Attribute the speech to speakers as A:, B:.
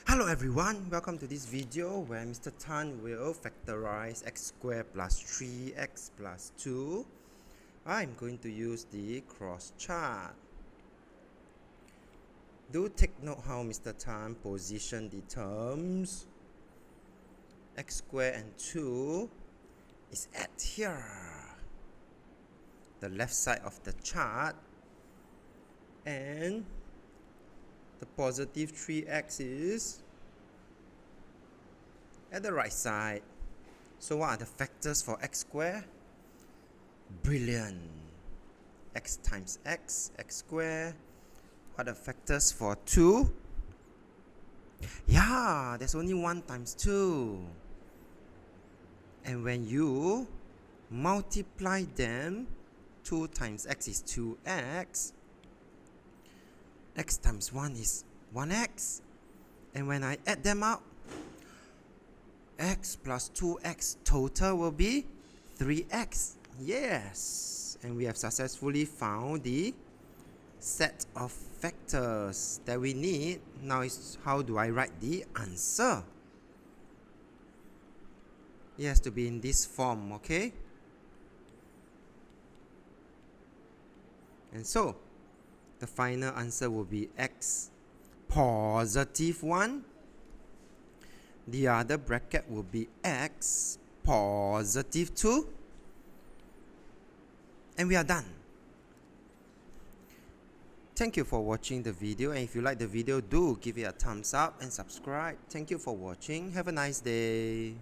A: Hello everyone, welcome to this video where Mr. Tan will factorize x squared plus 3x plus 2. I'm going to use the cross chart. Do take note how Mr. Tan positioned the terms. X squared and 2 is at here, the left side of the chart, and the positive 3x is at the right side. So what are the factors for x squared? Brilliant. X times x, x squared. What are the factors for 2? Yeah, there's only 1 times 2. And when you multiply them, 2 times x is 2x. X times 1 is 1x. And when I add them up, x plus 2x total will be 3x. Yes! And we have successfully found the set of factors that we need. Now is how do I write the answer? It has to be in this form, okay? And so, the final answer will be x positive 1. The other bracket will be x positive 2. And we are done. Thank you for watching the video, and if you like the video, do give it a thumbs up and subscribe. Thank you for watching. Have a nice day.